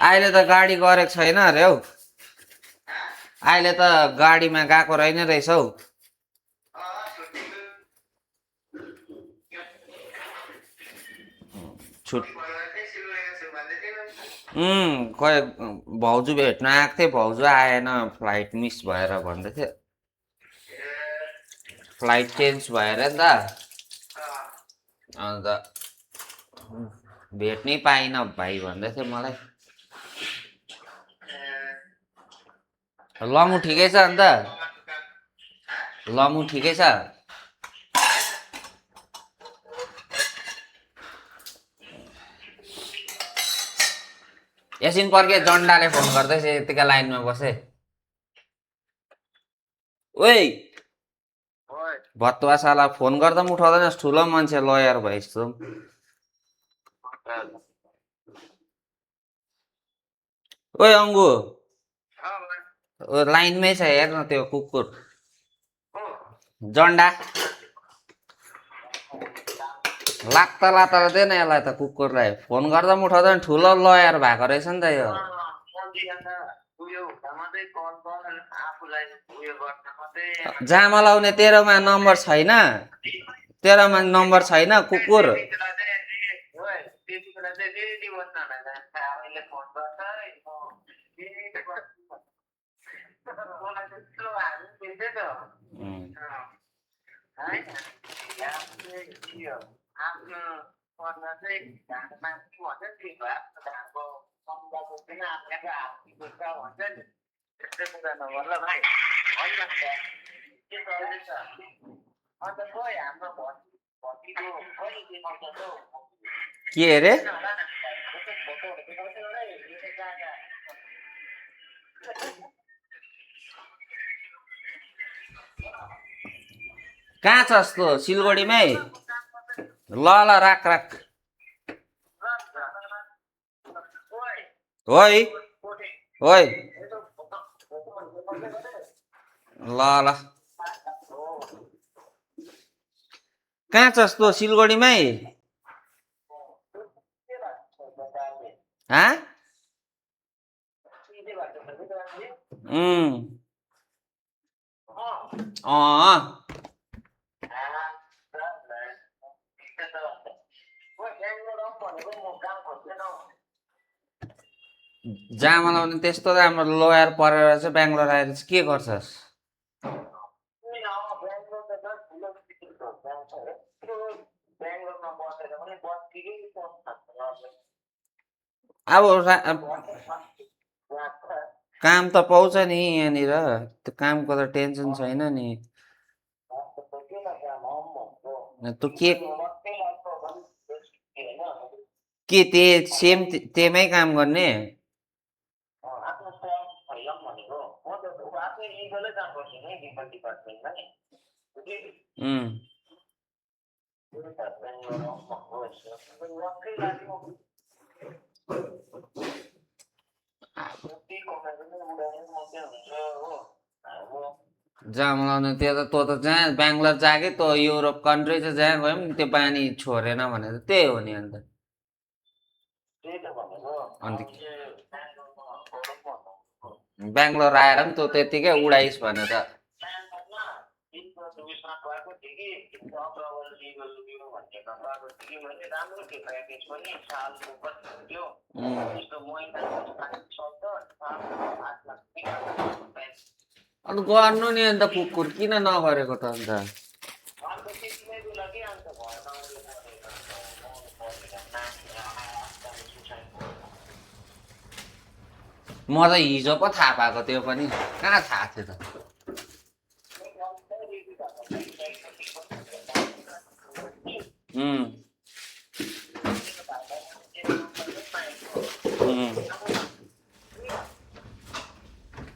अहिले त गाडी गरेको छैन अरे हौ। अहिले त गाडीमा गएको रहेन रहेछ हौ। छुट खोइ भाउजू भेट्न आएको थिएँ, भाउजू आएन, फ्लाइट मिस भएर भन्दै थियो। फ्लाइट चेन्ज भएर नि त, अन्त भेट्नै पाइनँ भाइ भन्दै थियो मलाई। लमु ठिकै छ अन्त? लमु ठिकै छ? एकछिन पर्खे, जन्डाले फोन गर्दैछ, यतिका लाइनमा बसे। ओइ भत्वा साला, फोन गर्दा पनि उठाउँदैनस्, ठुलो मान्छे लयर भइस् त। ओइ अङ्गु, लाइनमै छ, हेर् न त्यो कुकुर जन्डा। लात्ता लात्ता दे न यसलाई त, कुकुरलाई। फोन गर्दा पनि उठाउँदैन, ठुलो लयर भएको रहेछ नि त यो। जामा लाउने तेरोमा नम्बर छैन? तेरोमा नम्बर छैन कुकुर? के अरे? कहाँ छस् त? सिलगढीमै? ल ल, राख राख। ओइ ओइ, ल ल। कहाँ छस् त? सिलगढीमै? हाँ? जामा लाउने त्यस्तो राम्रो लोयर परेर चाहिँ बेङ्गलोर आएर चाहिँ के गर्छस्? अब काम त पाउँछ नि यहाँनिर, त्यो कामको त टेन्सन छैन नि। तँ के सेम त्यहीमै काम गर्ने? जाम लाउने त्यो त, तँ त जहाँ बेङ्गलोर जाके तँ युरोप कन्ट्री चाहिँ जहाँ गयो पनि त्यो बानी छोडेन भने त त्यही हो नि। अन्त बेङ्गलोर आएर पनि तँ त्यतिकै उडाइस् भने त। अन्त गर्नु नि, अन्त कुकुर किन नगरेको त अन्त? म त हिजो पो थाहा पाएको, त्यो पनि कहाँ थाहा थियो त?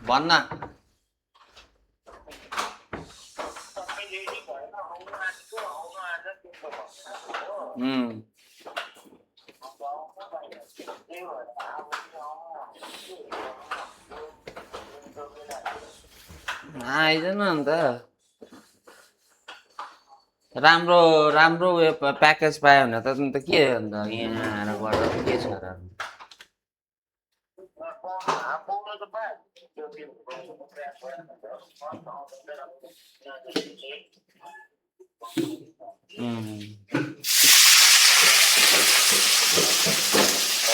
भन्न आइज न अन्त। राम्रो राम्रो उयो प्याकेज पायो भने त अन्त के अन्त यहाँ आएर गर्दा त के छ र